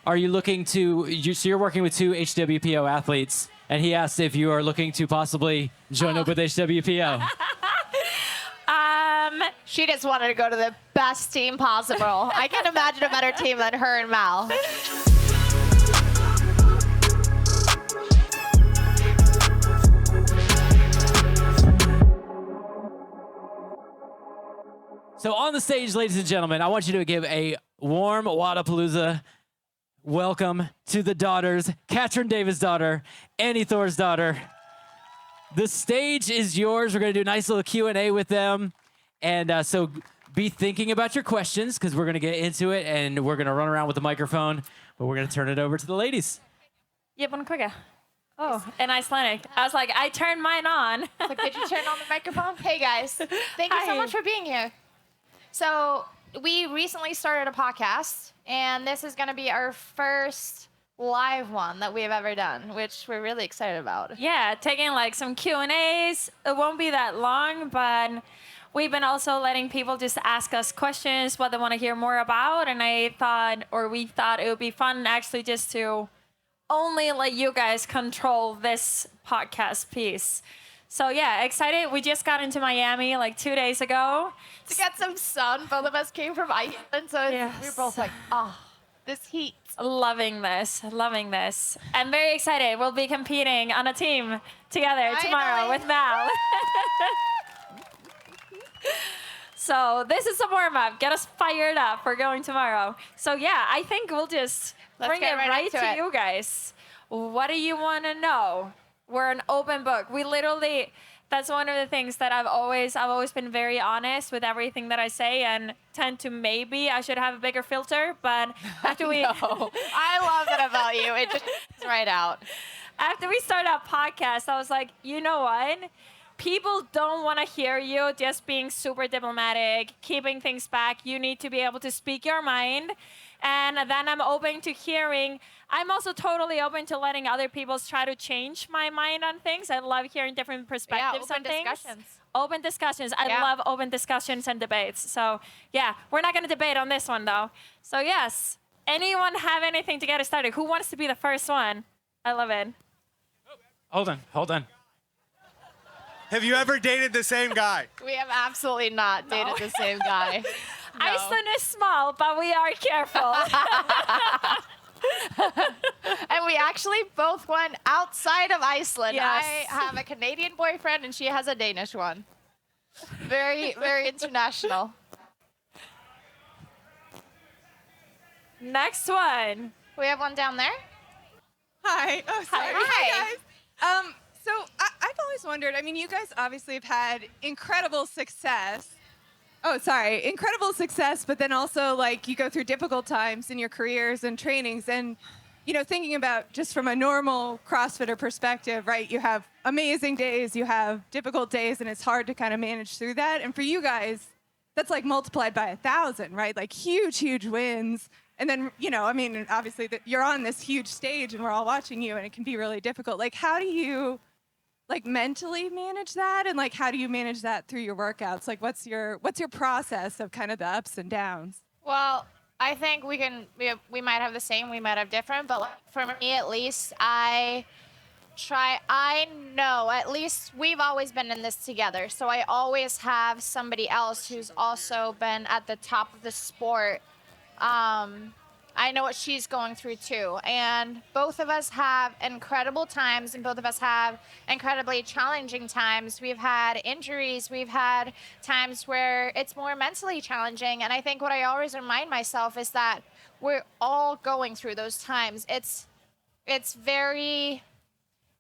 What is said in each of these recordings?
are you looking to, so you're working with two HWPO athletes, and he asked if you are looking to possibly join up with HWPO. She just wanted to go to the best team possible. I can't imagine a better team than her and Mal. So on the stage, ladies and gentlemen, I want you to give a warm Wodapalooza welcome to the daughters, Katrin Davis' daughter, Annie Thor's daughter. The stage is yours. We're going to do a nice little Q&A with them. And so be thinking about your questions because we're going to get into it and we're going to run around with the microphone, but we're going to turn it over to the ladies. One quicker. Oh, in Icelandic. I was like, I turned mine on. Like, did you turn on the microphone? Hey, guys. Thank you so much for being here. So we recently started a podcast, and this is going to be our first live one that we have ever done, which we're really excited about. Yeah, taking like some Q&As. It won't be that long, but we've been also letting people just ask us questions, what they want to hear more about. And we thought it would be fun actually just to only let you guys control this podcast piece. So yeah, excited. We just got into Miami like 2 days ago. To get some sun. Both of us came from Iceland, so Yes. we were both like, this heat. Loving this. I'm very excited. We'll be competing on a team together tomorrow with Mal. So this is a warm-up. Get us fired up for going tomorrow. So yeah, I think we'll just bring it right to you guys. What do you want to know? We're an open book. We literally, that's one of the things that I've always been very honest with everything that I say and tend to maybe I should have a bigger filter, but after we... I love that about you. It just comes right out. After we started our podcast, I was like, you know what? People don't want to hear you just being super diplomatic, keeping things back. You need to be able to speak your mind. And then I'm open to hearing. I'm also totally open to letting other people try to change my mind on things. I love hearing different perspectives on things. Open discussions. I love open discussions and debates. So yeah, we're not going to debate on this one though. So yes, anyone have anything to get us started? Who wants to be the first one? I love it. Hold on. Have you ever dated the same guy? We have absolutely not dated the same guy. No. Iceland is small, but we are careful. And we actually both went outside of Iceland. Yes. I have a Canadian boyfriend, and she has a Danish one. Very, very international. Next one. We have one down there. Hi. Oh, sorry. Hi. Guys. So I've always wondered, I mean, you guys obviously have had incredible success. Incredible success, but then also like you go through difficult times in your careers and trainings and, you know, thinking about just from a normal CrossFitter perspective, right? You have amazing days, you have difficult days, and it's hard to kind of manage through that. And for you guys, that's like multiplied by 1,000, right? Like huge wins. And then, you know, I mean, obviously you're on this huge stage and we're all watching you and it can be really difficult. Like, how do you like mentally manage that? And like, how do you manage that through your workouts? Like, what's your process of kind of the ups and downs? Well, I think we might have the same, we might have different, but like for me at least, I know at least we've always been in this together. So I always have somebody else who's also been at the top of the sport. I know what she's going through too. And both of us have incredible times and both of us have incredibly challenging times. We've had injuries. We've had times where it's more mentally challenging. And I think what I always remind myself is that we're all going through those times. It's very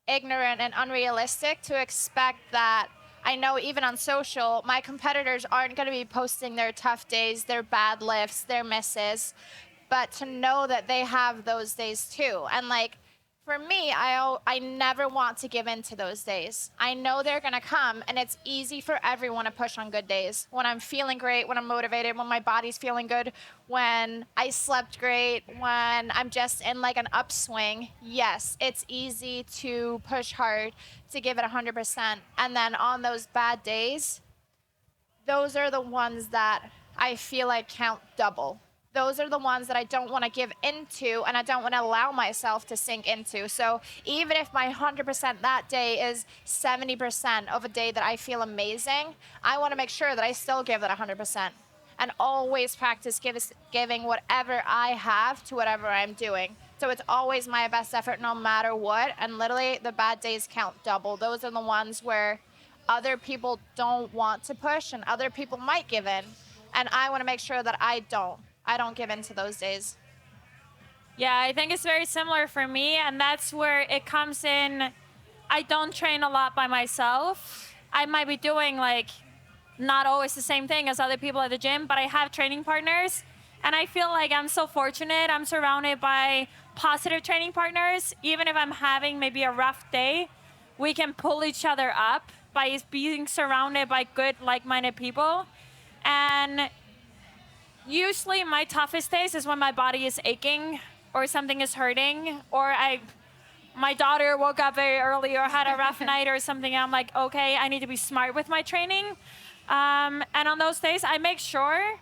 ignorant and unrealistic to expect that. I know even on social, my competitors aren't going to be posting their tough days, their bad lifts, their misses, but to know that they have those days too. And like, for me, I never want to give in to those days. I know they're going to come, and it's easy for everyone to push on good days. When I'm feeling great, when I'm motivated, when my body's feeling good, when I slept great, when I'm just in like an upswing, yes, it's easy to push hard, to give it 100%. And then on those bad days, those are the ones that I feel like count double. those are the ones that I don't want to give into and I don't want to allow myself to sink into. So even if my 100% that day is 70% of a day that I feel amazing, I want to make sure that I still give that 100% and always practice giving whatever I have to whatever I'm doing. So it's always my best effort no matter what. And literally the bad days count double. Those are the ones where other people don't want to push and other people might give in. And I want to make sure that I don't give in to those days. Yeah, I think it's very similar for me, and that's where it comes in. I don't train a lot by myself. I might be doing like not always the same thing as other people at the gym, but I have training partners, and I feel like I'm so fortunate. I'm surrounded by positive training partners. Even if I'm having maybe a rough day, we can pull each other up by being surrounded by good, like-minded people. And usually my toughest days is when my body is aching or something is hurting or my daughter woke up very early or had a rough night or something. I'm like, okay, I need to be smart with my training. And on those days, I make sure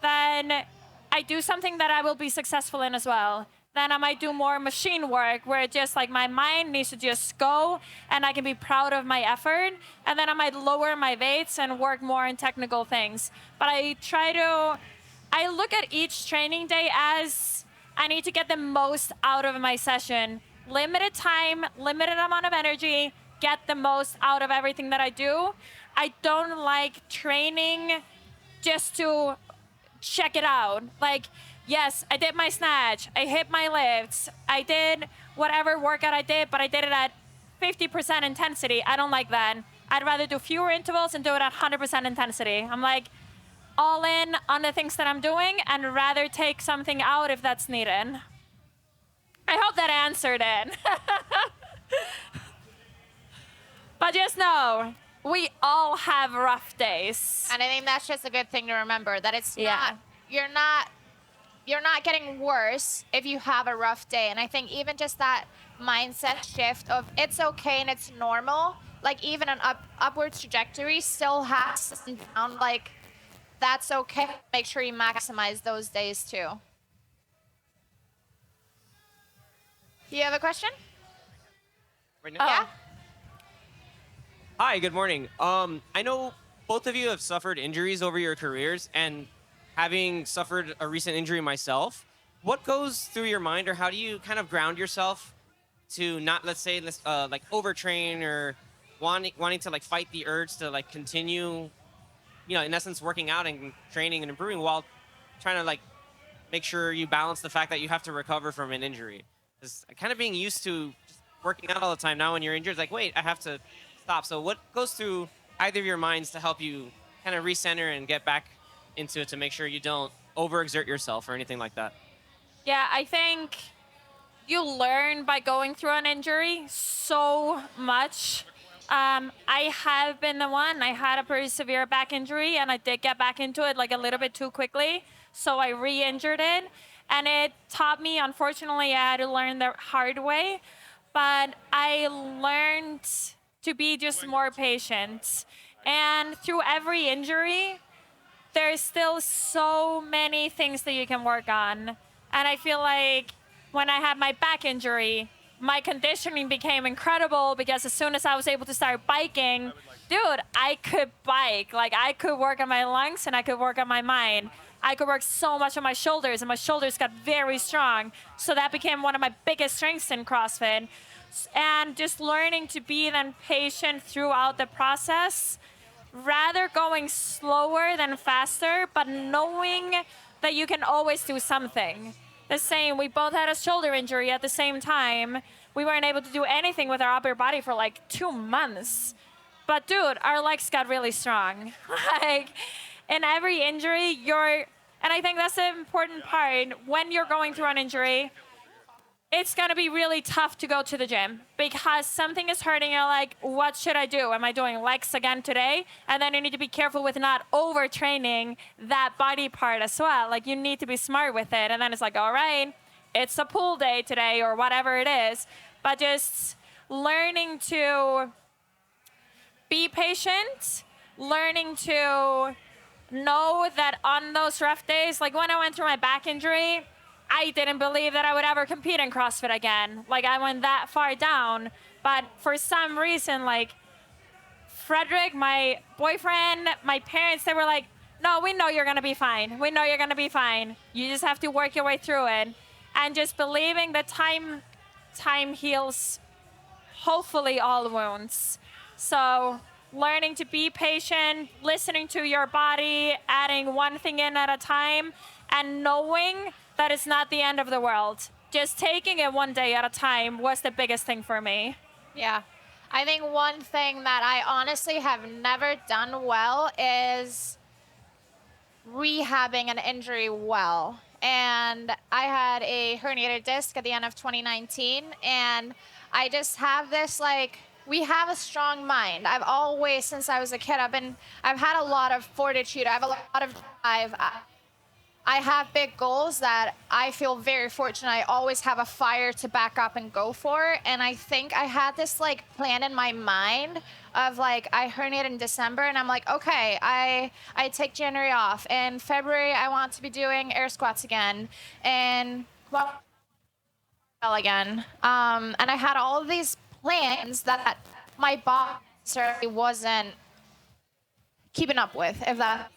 that I do something that I will be successful in as well. Then I might do more machine work where just like my mind needs to just go and I can be proud of my effort. And then I might lower my weights and work more in technical things. But I look at each training day as I need to get the most out of my session. Limited time, limited amount of energy, get the most out of everything that I do. I don't like training just to check it out. Like, yes, I did my snatch, I hit my lifts, I did whatever workout I did, but I did it at 50% intensity. I don't like that. I'd rather do fewer intervals and do it at 100% intensity. I'm like all in on the things that I'm doing and rather take something out if that's needed. I hope that answered it. But just know, we all have rough days. And I think that's just a good thing to remember, that it's not, you're not getting worse if you have a rough day. And I think even just that mindset shift of it's okay and it's normal, like even an upward trajectory still has to down, like that's okay. Make sure you maximize those days too. Do you have a question? Right now? Yeah. Hi, good morning. I know both of you have suffered injuries over your careers, and having suffered a recent injury myself, what goes through your mind, or how do you kind of ground yourself to not, let's say, like overtrain or wanting to like fight the urge to like continue, in essence, working out and training and improving while trying to like make sure you balance the fact that you have to recover from an injury? Because kind of being used to just working out all the time, now when you're injured, it's like, wait, I have to stop. So what goes through either of your minds to help you kind of recenter and get back into it to make sure you don't overexert yourself or anything like that? Yeah, I think you learn by going through an injury so much. I have been the one. I had a pretty severe back injury, and I did get back into it like a little bit too quickly. So I re-injured it, and it taught me, unfortunately, I had to learn the hard way. But I learned to be just more patient. And through every injury, there's still so many things that you can work on. And I feel like when I had my back injury, my conditioning became incredible because as soon as I was able to start biking, dude, I could bike. Like I could work on my lungs and I could work on my mind. I could work so much on my shoulders, and my shoulders got very strong. So that became one of my biggest strengths in CrossFit. And just learning to be then patient throughout the process, rather going slower than faster, but knowing that you can always do something. The same, we both had a shoulder injury at the same time. We weren't able to do anything with our upper body for like 2 months. But dude, our legs got really strong. Like in every injury, and I think that's the important part. When you're going through an injury, it's going to be really tough to go to the gym because something is hurting. You're like, what should I do? Am I doing legs again today? And then you need to be careful with not overtraining that body part as well. Like you need to be smart with it. And then it's like, all right, it's a pool day today or whatever it is. But just learning to be patient, learning to know that on those rough days, like when I went through my back injury, I didn't believe that I would ever compete in CrossFit again. Like I went that far down. But for some reason, like Frederick, my boyfriend, my parents, they were like, no, we know you're going to be fine. We know you're going to be fine. You just have to work your way through it. And just believing that time heals, hopefully, all wounds. So learning to be patient, listening to your body, adding one thing in at a time, and knowing that it's not the end of the world. Just taking it one day at a time was the biggest thing for me. Yeah. I think one thing that I honestly have never done well is rehabbing an injury well. And I had a herniated disc at the end of 2019, and I just have this, like, we have a strong mind. I've always, since I was a kid, I've had a lot of fortitude. I have a lot of drive. I have big goals that I feel very fortunate. I always have a fire to back up and go for. And I think I had this like plan in my mind of like, I herniated in December and I'm like, okay, I take January off. In February, I want to be doing air squats again. And well, again. And I had all of these plans that my body certainly wasn't keeping up with, if that.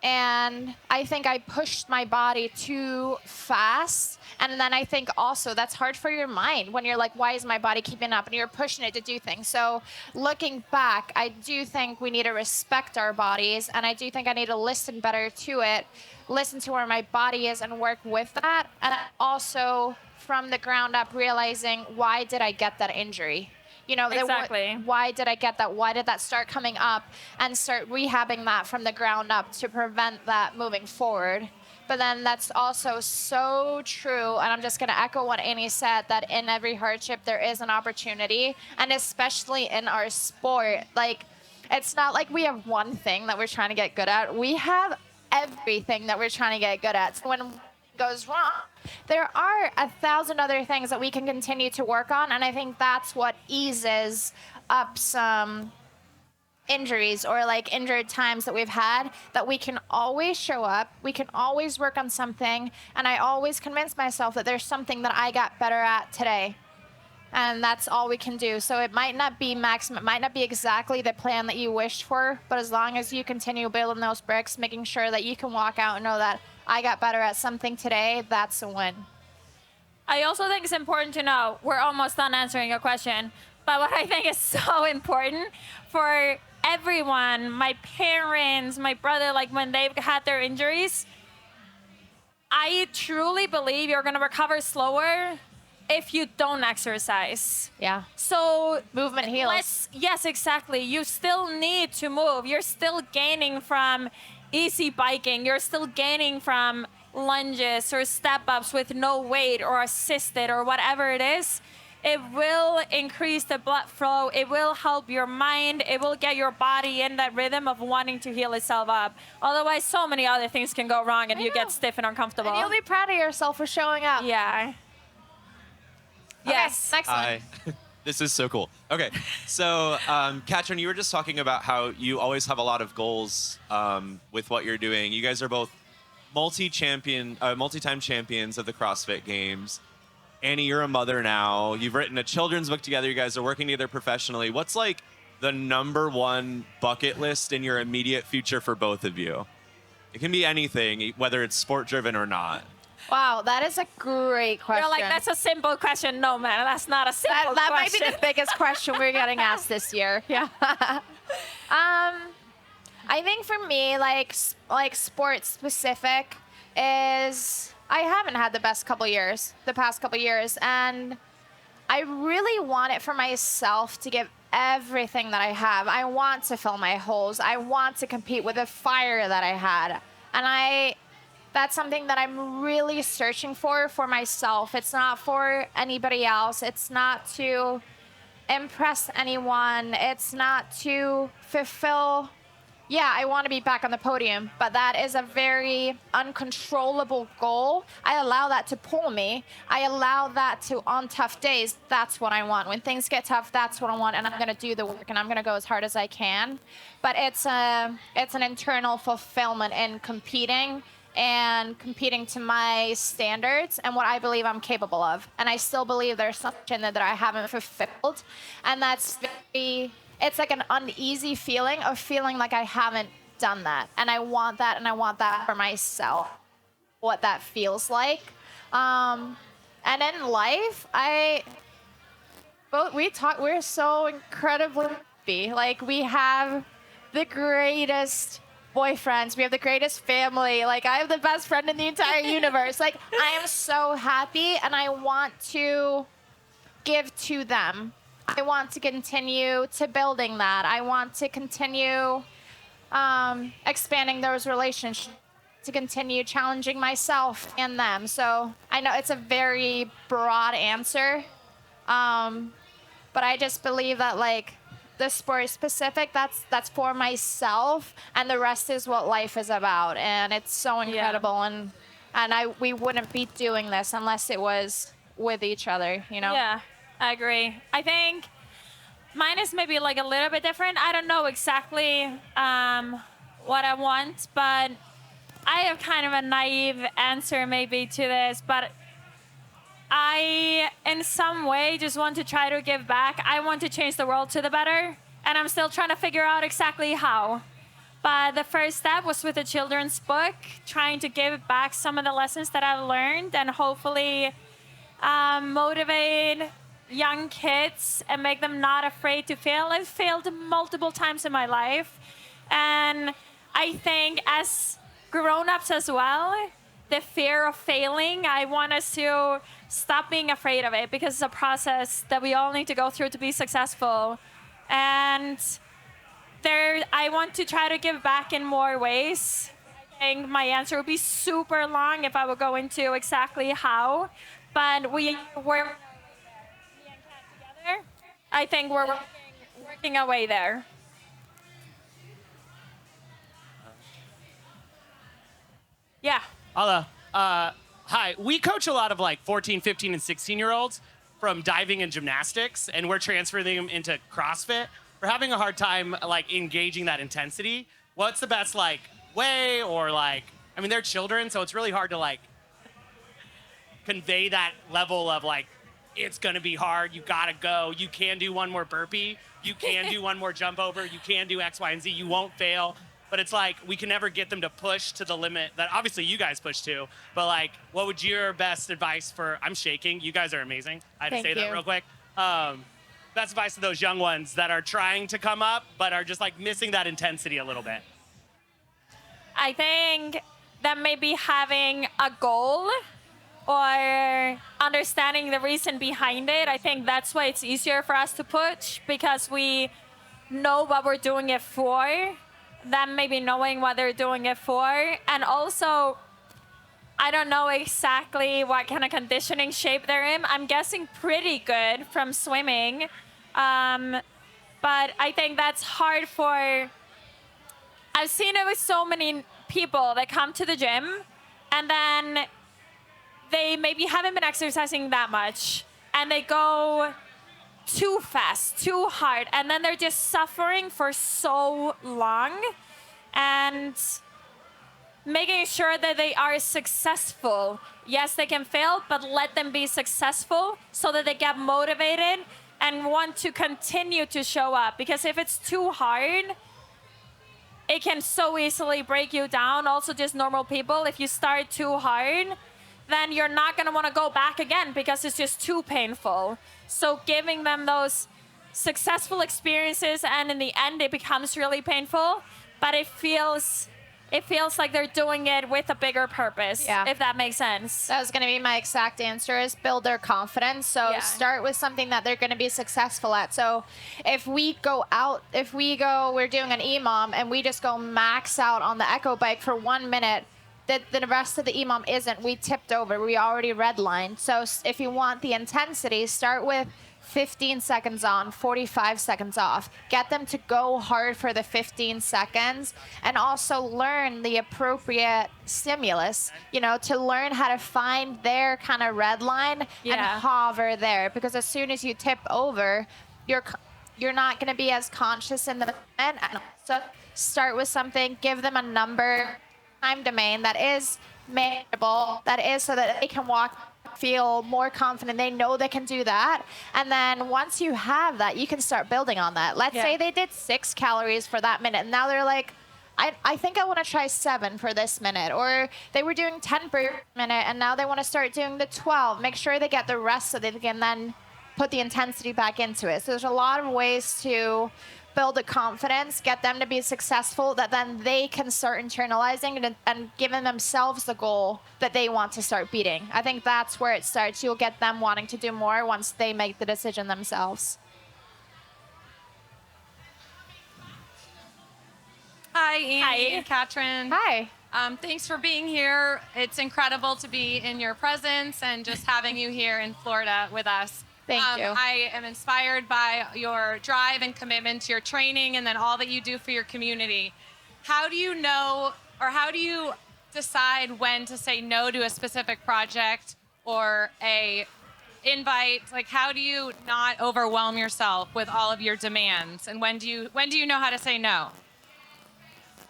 And I think I pushed my body too fast. And then I think also that's hard for your mind when you're like, why is my body keeping up? And you're pushing it to do things. So looking back, I do think we need to respect our bodies. And I do think I need to listen better to it, listen to where my body is and work with that. And also from the ground up, realizing why did I get that injury? You know, exactly. Why did I get that? Why did that start coming up? And start rehabbing that from the ground up to prevent that moving forward. But then that's also so true. And I'm just going to echo what Annie said, that in every hardship, there is an opportunity. And especially in our sport, like, it's not like we have one thing that we're trying to get good at. We have everything that we're trying to get good at. So when it goes wrong, there are 1,000 other things that we can continue to work on, and I think that's what eases up some injuries or like injured times that we've had, that we can always show up, we can always work on something, and I always convince myself that there's something that I got better at today. And that's all we can do. So it might not be maximum, it might not be exactly the plan that you wished for, but as long as you continue building those bricks, making sure that you can walk out and know that I got better at something today, that's a win. I also think it's important to know, we're almost done answering your question, but what I think is so important for everyone, my parents, my brother, like when they've had their injuries, I truly believe you're going to recover slower if you don't exercise. Yeah. So movement heals. Yes, exactly. You still need to move. You're still gaining from easy biking. You're still gaining from lunges or step-ups with no weight or assisted or whatever it is. It will increase the blood flow. It will help your mind. It will get your body in that rhythm of wanting to heal itself up. Otherwise, so many other things can go wrong and you get stiff and uncomfortable. And you'll be proud of yourself for showing up. Yeah. Okay, Yes. next one. Hi. This is so cool. Okay, so Katrin, you were just talking about how you always have a lot of goals with what you're doing. You guys are both multi-time champions of the CrossFit Games. Annie, you're a mother now. You've written a children's book together. You guys are working together professionally. What's like the #1 bucket list in your immediate future for both of you? It can be anything, whether it's sport-driven or not. Wow, that is a great question. You're like, that's a simple question. No, man, that's not a simple question. That might be the biggest question we're getting asked this year. Yeah. I think for me, like sports specific, is I haven't had the past couple years, and I really want it for myself to give everything that I have. I want to fill my holes. I want to compete with the fire that I had, and that's something that I'm really searching for myself. It's not for anybody else. It's not to impress anyone. It's not to fulfill yeah, I want to be back on the podium, but that is a very uncontrollable goal. I allow that to pull me. I allow that to, on tough days, that's what I want. When things get tough, that's what I want, and I'm going to do the work, and I'm going to go as hard as I can. But it's an internal fulfillment in competing and competing to my standards and what I believe I'm capable of. And I still believe there's something in there that I haven't fulfilled, and that's very... It's like an uneasy feeling of feeling like I haven't done that. And I want that, and I want that for myself, what that feels like. And in life, we're so incredibly happy. Like, we have the greatest boyfriends. We have the greatest family. Like, I have the best friend in the entire universe. Like, I am so happy, and I want to give to them. I want to continue to building that. I want to continue expanding those relationships, to continue challenging myself and them. So I know it's a very broad answer, but I just believe that, like, the sport specific, that's for myself, and the rest is what life is about. And it's so incredible, and we wouldn't be doing this unless it was with each other, you know? Yeah, I agree. I think mine is maybe like a little bit different. I don't know exactly what I want, but I have kind of a naive answer maybe to this, but I, in some way, just want to try to give back. I want to change the world to the better, and I'm still trying to figure out exactly how. But the first step was with a children's book, trying to give back some of the lessons that I've learned and hopefully motivate young kids and make them not afraid to fail. I've failed multiple times in my life, and I think as grown-ups as well, the fear of failing, I want us to stop being afraid of it, because it's a process that we all need to go through to be successful. And I want to try to give back in more ways. I think my answer would be super long if I would go into exactly how, but we work together. I think we're working our way there. Yeah. Hello. Hi. We coach a lot of like 14, 15, and 16-year-olds from diving and gymnastics, and we're transferring them into CrossFit. We're having a hard time like engaging that intensity. What's the best like way, or like, I mean, they're children, so it's really hard to like convey that level of like, it's gonna be hard, you gotta go, you can do one more burpee, you can do one more jump over, you can do X, Y, and Z, you won't fail. But it's like, we can never get them to push to the limit that obviously you guys push to. But like, what would your best advice for, I'm shaking, you guys are amazing. I had to say that real quick. Best advice to those young ones that are trying to come up, but are just like missing that intensity a little bit. I think that maybe having a goal or understanding the reason behind it, I think that's why it's easier for us to push, because we know what we're doing it for, than maybe knowing what they're doing it for. And also, I don't know exactly what kind of conditioning shape they're in. I'm guessing pretty good from swimming. But I think that's hard for... I've seen it with so many people that come to the gym and then they maybe haven't been exercising that much and they go too fast, too hard, and then they're just suffering for so long, and making sure that they are successful. Yes, they can fail, but let them be successful so that they get motivated and want to continue to show up. Because if it's too hard, it can so easily break you down. Also, just normal people, if you start too hard, then you're not gonna wanna go back again because it's just too painful. So giving them those successful experiences, and in the end it becomes really painful, but it feels like they're doing it with a bigger purpose, if that makes sense. That was going to be my exact answer, is build their confidence. So start with something that they're going to be successful at. So if we're doing an EMOM and we just go max out on the Echo bike for 1 minute, the rest of the EMOM isn't, we tipped over. We already redlined. So if you want the intensity, start with 15 seconds on, 45 seconds off. Get them to go hard for the 15 seconds and also learn the appropriate stimulus, to learn how to find their kind of red line and hover there. Because as soon as you tip over, you're not going to be as conscious in the moment. And so start with something, give them a number, time domain that is manageable, that is so that they can feel more confident. They know they can do that. And then once you have that, you can start building on that. Let's say they did 6 calories for that minute. And now they're like, I think I want to try 7 for this minute. Or they were doing 10 per minute and now they want to start doing the 12. Make sure they get the rest so they can then put the intensity back into it. So there's a lot of ways to build a confidence, get them to be successful, that then they can start internalizing and giving themselves the goal that they want to start beating. I think that's where it starts. You'll get them wanting to do more once they make the decision themselves. Hi, Annie and Katrin. Hi. Thanks for being here. It's incredible to be in your presence and just having you here in Florida with us. Thank you. I am inspired by your drive and commitment to your training and then all that you do for your community. How do you know, or how do you decide when to say no to a specific project or a invite? Like, how do you not overwhelm yourself with all of your demands? And when do you know how to say no?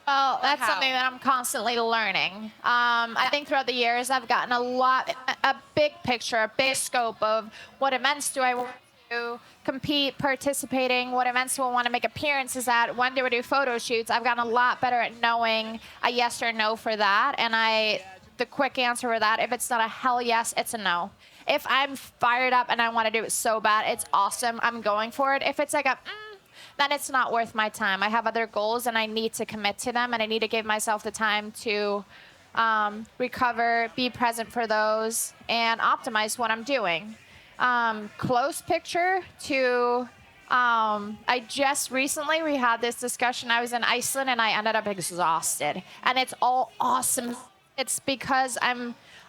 Well, that's something that I'm constantly learning. I think throughout the years, I've gotten a big picture, a big scope of what events do I want to compete, participating, what events do I want to make appearances at, when do I do photo shoots. I've gotten a lot better at knowing a yes or no for that. And the quick answer for that, if it's not a hell yes, it's a no. If I'm fired up and I want to do it so bad, it's awesome, I'm going for it. If it's like then it's not worth my time. I have other goals and I need to commit to them and I need to give myself the time to recover, be present for those, and optimize what I'm doing. Close picture to, I just recently, we had this discussion. I was in Iceland and I ended up exhausted. And it's all awesome. It's because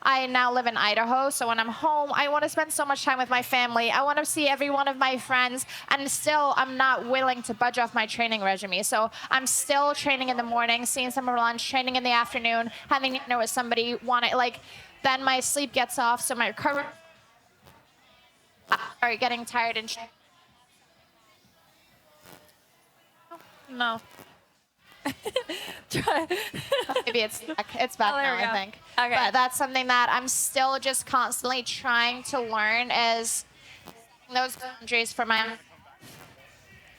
I now live in Idaho, so when I'm home, I want to spend so much time with my family. I want to see every one of my friends, and still I'm not willing to budge off my training regime. So I'm still training in the morning, seeing some lunch, training in the afternoon, having dinner with somebody, then my sleep gets off, so my recovery are getting tired and No. maybe it's back. It's back now, I think. Okay. But that's something that I'm still just constantly trying to learn is setting those boundaries for my.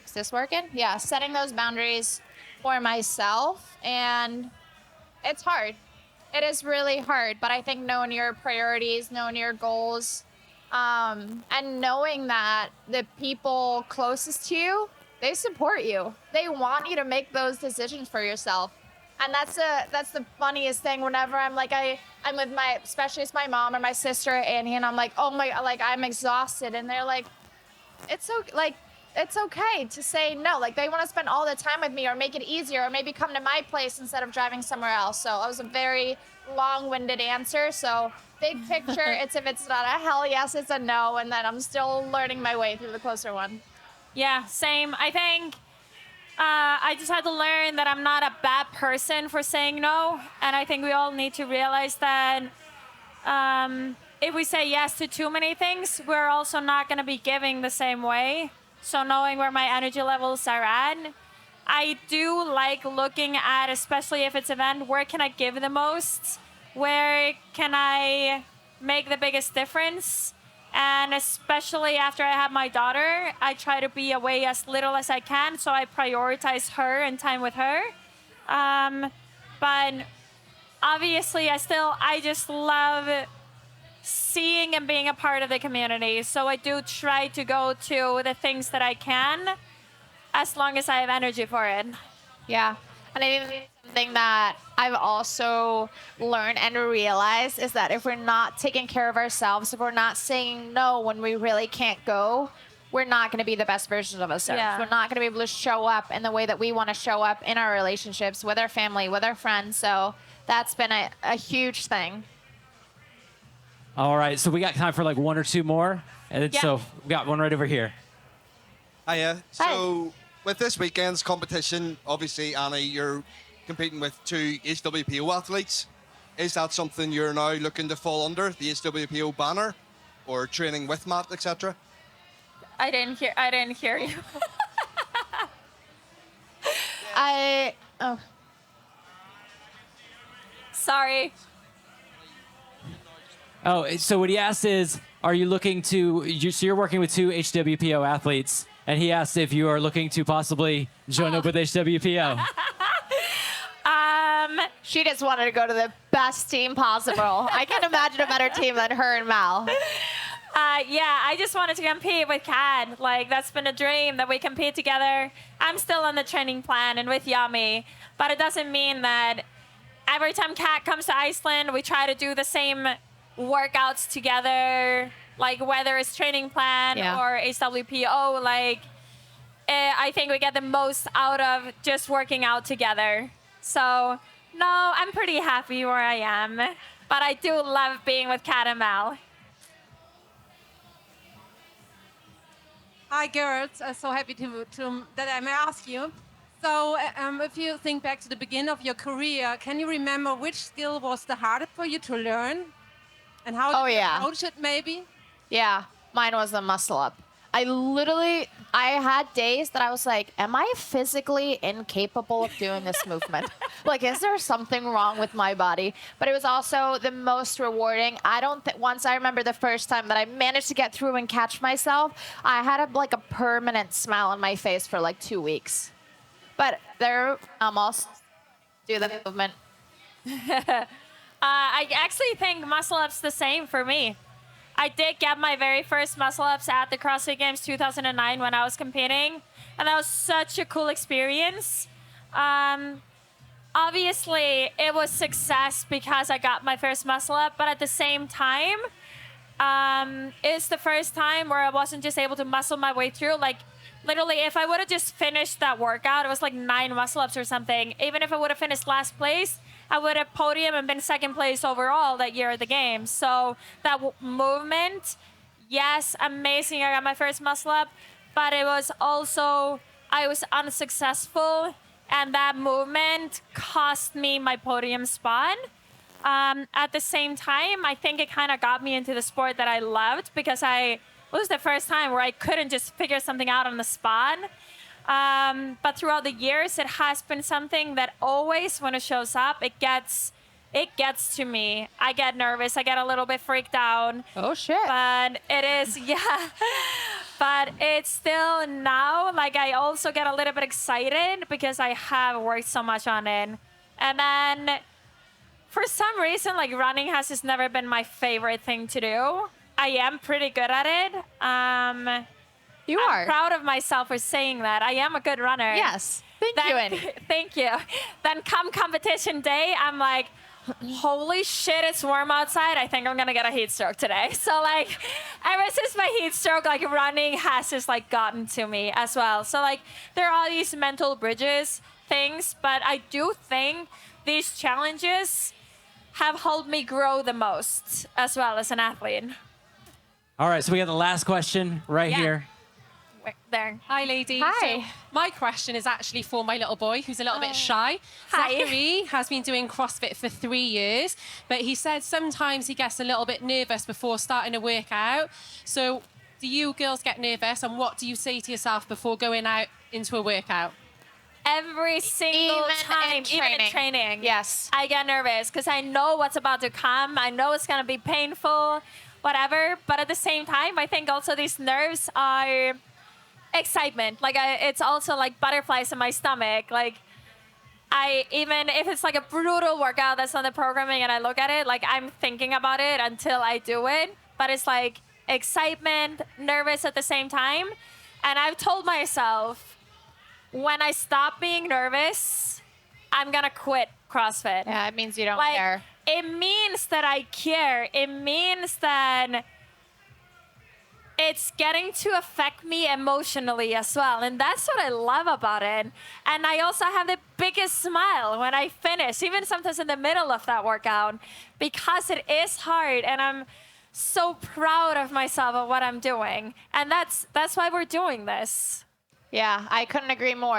Is this working? Yeah, setting those boundaries for myself, and it's hard. It is really hard, but I think knowing your priorities, knowing your goals, and knowing that the people closest to you, they support you. They want you to make those decisions for yourself. And that's the funniest thing whenever I'm with especially it's my mom or my sister Annie, and I'm like, oh my, I'm exhausted, and they're like, it's okay to say no. Like, they want to spend all the time with me or make it easier or maybe come to my place instead of driving somewhere else. So it was a very long-winded answer. So big picture, if it's not a hell yes, it's a no, and then I'm still learning my way through the closer one. Yeah, same. I think I just had to learn that I'm not a bad person for saying no. And I think we all need to realize that if we say yes to too many things, we're also not going to be giving the same way. So knowing where my energy levels are at, I do like looking at, especially if it's an event, where can I give the most? Where can I make the biggest difference? And especially after I have my daughter, I try to be away as little as I can, so I prioritize her and time with her. But obviously, I just love seeing and being a part of the community. So I do try to go to the things that I can, as long as I have energy for it. Yeah. And I think something that I've also learned and realized is that if we're not taking care of ourselves, if we're not saying no when we really can't go, we're not going to be the best versions of ourselves. Yeah. We're not going to be able to show up in the way that we want to show up in our relationships, with our family, with our friends. So That's been a huge thing. All right, so we got time for like one or two more. And then, Yeah. so we got one right over here. Hiya. So with this weekend's competition, obviously, Annie, you're competing with two HWPO athletes. Is that something you're now looking to fall under, the HWPO banner, or training with Matt, etc.? I didn't hear you. Oh, Sorry. Oh, so what he asked is, are you looking to, so you're working with two HWPO athletes, and he asked if you are looking to possibly join up with HWPO. she just wanted to go to the best team possible. I can't imagine a better team than her and Mal. Yeah, I just wanted to compete with Kat. Like, that's been a dream that we compete together. I'm still on the training plan and with Yami, but it doesn't mean that every time Kat comes to Iceland, we try to do the same workouts together, like whether it's training plan or HWPO. Like, I think we get the most out of just working out together. So, no, I'm pretty happy where I am, but I do love being with Kat and Mal. Hi, girls. So happy that I may ask you. So, if you think back to the beginning of your career, can you remember which skill was the hardest for you to learn? And how did you approach it, maybe? Yeah, mine was the muscle up. I had days that I was like, am I physically incapable of doing this movement? Like, is there something wrong with my body? But it was also the most rewarding. Once I remember the first time that I managed to get through and catch myself, I had a permanent smile on my face for like 2 weeks. But there, almost do the movement. I actually think muscle ups the same for me. I did get my very first muscle ups at the CrossFit Games 2009 when I was competing, and that was such a cool experience. Obviously, it was success because I got my first muscle up, but at the same time, it's the first time where I wasn't just able to muscle my way through. Like, literally, if I would have just finished that workout, it was like 9 muscle ups or something. Even if I would have finished last place, I would have podium and been second place overall that year at the games. So that movement, yes, amazing. I got my first muscle up, but it was also, I was unsuccessful, and that movement cost me my podium spot. At the same time, I think it kind of got me into the sport that I loved, because it was the first time where I couldn't just figure something out on the spot. But throughout the years, it has been something that always, when it shows up, it gets to me. I get nervous. I get a little bit freaked out. Oh, shit. But it is, but it's still now, like, I also get a little bit excited because I have worked so much on it. And then for some reason, like, running has just never been my favorite thing to do. I am pretty good at it. I'm proud of myself for saying that. I am a good runner. Yes. Thank you, Annie. Thank you. Then come competition day, I'm like, holy shit, it's warm outside. I think I'm going to get a heat stroke today. So, like, ever since my heat stroke, like, running has just, like, gotten to me as well. So, like, there are all these mental bridges things, but I do think these challenges have helped me grow the most as well as an athlete. All right, so we got the last question right here. There. Hi, ladies. Hi. So my question is actually for my little boy, who's a little bit shy. Hi. Zachary has been doing CrossFit for 3 years, but he said sometimes he gets a little bit nervous before starting a workout. So do you girls get nervous, and what do you say to yourself before going out into a workout? Every single time, even in training. Yes. I get nervous because I know what's about to come. I know it's going to be painful, whatever. But at the same time, I think also these nerves are excitement. Like, it's also like butterflies in my stomach. Like, even if it's like a brutal workout that's on the programming and I look at it, like, I'm thinking about it until I do it. But it's like excitement, nervous at the same time. And I've told myself, when I stop being nervous, I'm going to quit CrossFit. Yeah, it means you don't Like, care. It means that I care. It means that it's getting to affect me emotionally as well. And that's what I love about it. And I also have the biggest smile when I finish, even sometimes in the middle of that workout, because it is hard and I'm so proud of myself of what I'm doing. And that's why we're doing this. Yeah, I couldn't agree more.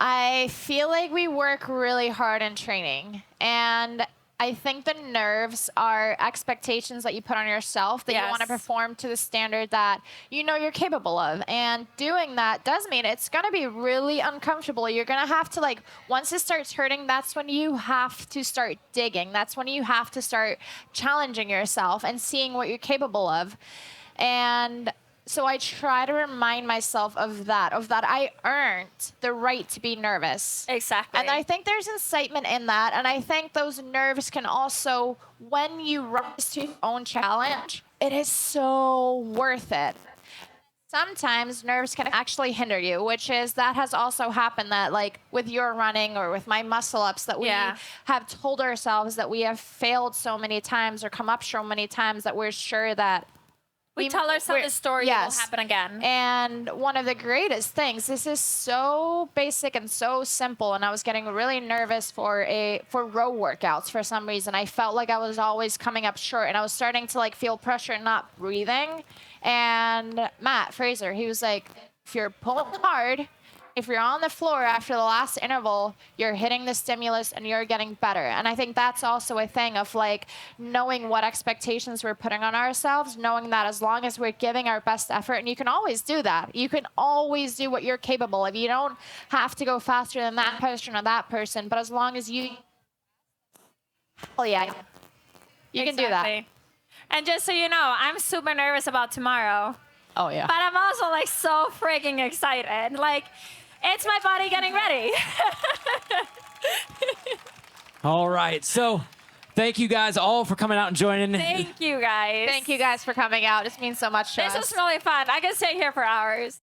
I feel like we work really hard in training, and I think the nerves are expectations that you put on yourself that you want to perform to the standard that you know you're capable of. And doing that does mean it's going to be really uncomfortable. You're going to have to, like, once it starts hurting, that's when you have to start digging. That's when you have to start challenging yourself and seeing what you're capable of. And so I try to remind myself of that I earned the right to be nervous. Exactly. And I think there's incitement in that. And I think those nerves can also, when you rise to your own challenge, it is so worth it. Sometimes nerves can actually hinder you, which is, that has also happened, that like with your running or with my muscle ups, that we have told ourselves that we have failed so many times or come up so many times that we're sure that we tell ourselves the story will happen again. And one of the greatest things, this is so basic and so simple, and I was getting really nervous for row workouts for some reason. I felt like I was always coming up short, and I was starting to like feel pressure and not breathing. And Matt Fraser, he was like, if you're pulling hard, if you're on the floor after the last interval, you're hitting the stimulus and you're getting better. And I think that's also a thing of like knowing what expectations we're putting on ourselves, knowing that as long as we're giving our best effort, and you can always do that. You can always do what you're capable of. You don't have to go faster than that person or that person, but as long as you, hell yeah, you can do that. And just so you know, I'm super nervous about tomorrow. Oh yeah. But I'm also like so freaking excited. Like, it's my body getting ready. All right. So thank you guys all for coming out and joining. Thank you guys. Thank you guys for coming out. This means so much to us. This was really fun. I could stay here for hours.